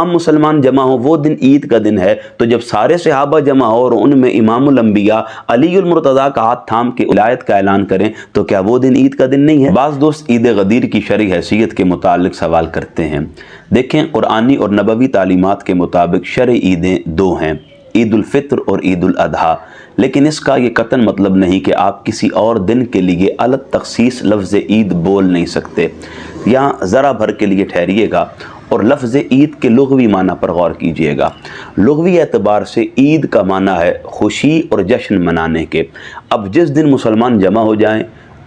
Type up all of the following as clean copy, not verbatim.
عام مسلمان جمع ہو وہ دن عید کا دن ہے، تو جب سارے صحابہ جمع ہو اور ان میں امام الانبیاء علی المرتضیٰ کا ہاتھ تھام کے ولایت کا اعلان کریں تو کیا وہ دن عید کا دن نہیں ہے؟ بعض دوست عید غدیر کی شرعی حیثیت کے متعلق سوال کرتے ہیں۔ دیکھیں، قرآنی اور نبوی تعلیمات کے مطابق شرعی عیدیں دو ہیں، عید الفطر اور عید الاضحیٰ، لیکن اس کا یہ قطعاً مطلب نہیں کہ آپ کسی اور دن کے لیے الگ تخصیص لفظ عید بول نہیں سکتے۔ یہاں ذرا بھر کے لیے ٹھہریے گا اور لفظ عید کے لغوی معنی پر غور کیجئے گا۔ لغوی اعتبار سے عید کا معنی ہے خوشی اور جشن منانے کے۔ اب جس دن مسلمان جمع ہو جائیں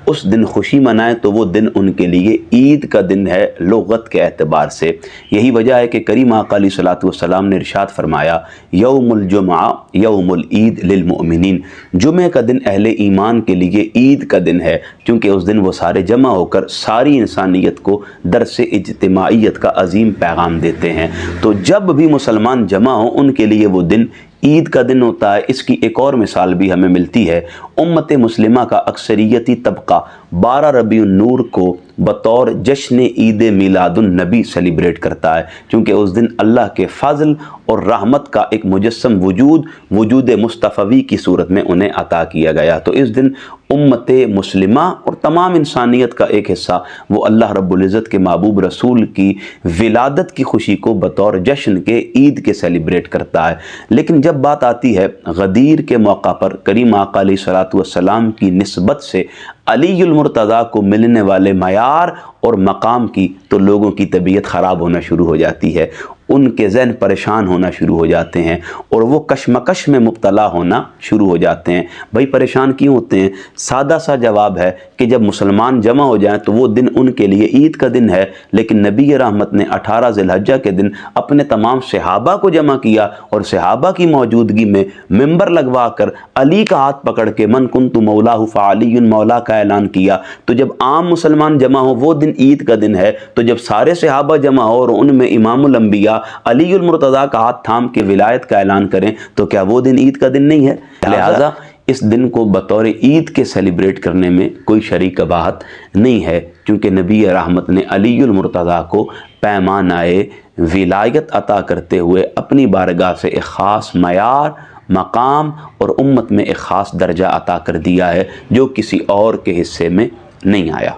اس دن خوشی منائیں تو وہ دن ان کے لیے عید کا دن ہے لغت کے اعتبار سے۔ یہی وجہ ہے کہ کریم آقا علیہ الصلوۃ والسلام نے ارشاد فرمایا، یوم الجمعہ یوم العید للمؤمنین، جمعہ کا دن اہل ایمان کے لیے عید کا دن ہے، کیونکہ اس دن وہ سارے جمع ہو کر ساری انسانیت کو درس اجتماعیت کا عظیم پیغام دیتے ہیں۔ تو جب بھی مسلمان جمع ہوں ان کے لیے وہ دن عید کا دن ہوتا ہے۔ اس کی ایک اور مثال بھی ہمیں ملتی ہے۔ امت مسلمہ کا اکثریتی طبقہ 12 ربیع النور کو بطور جشن عید میلاد النبی سیلیبریٹ کرتا ہے، کیونکہ اس دن اللہ کے فضل اور رحمت کا ایک مجسم وجود مصطفی کی صورت میں انہیں عطا کیا گیا۔ تو اس دن امت مسلمہ اور تمام انسانیت کا ایک حصہ وہ اللہ رب العزت کے محبوب رسول کی ولادت کی خوشی کو بطور جشن کے عید کے سیلیبریٹ کرتا ہے۔ لیکن جب بات آتی ہے غدیر کے موقع پر کریم آقا علیہ الصلوۃ والسلام کی نسبت سے علی المرتضیٰ کو ملنے والے معیار اور مقام کی، تو لوگوں کی طبیعت خراب ہونا شروع ہو جاتی ہے، ان کے ذہن پریشان ہونا شروع ہو جاتے ہیں اور وہ کشمکش میں مبتلا ہونا شروع ہو جاتے ہیں۔ بھائی پریشان کیوں ہوتے ہیں؟ سادہ سا جواب ہے کہ جب مسلمان جمع ہو جائیں تو وہ دن ان کے لیے عید کا دن ہے، لیکن نبی رحمت نے 18 ذی الحجہ کے دن اپنے تمام صحابہ کو جمع کیا اور صحابہ کی موجودگی میں ممبر لگوا کر علی کا ہاتھ پکڑ کے من کنت مولاہ فعلی مولا کا اعلان کیا۔ تو جب عام مسلمان جمع ہو وہ دن عید کا دن ہے، تو جب سارے صحابہ جمع ہو اور ان میں امام الانبیاء علی المرتضیٰ کا ہاتھ تھام کے ولایت کا اعلان کریں تو کیا وہ دن عید کا دن نہیں ہے؟ لہٰذا اس دن کو بطور عید کے سیلیبریٹ کرنے میں کوئی شرعی قباحت نہیں ہے، کیونکہ نبی رحمت نے علی المرتضیٰ کو پیمانۂ ولایت عطا کرتے ہوئے اپنی بارگاہ سے ایک خاص معیار، مقام اور امت میں ایک خاص درجہ عطا کر دیا ہے جو کسی اور کے حصے میں نہیں آیا۔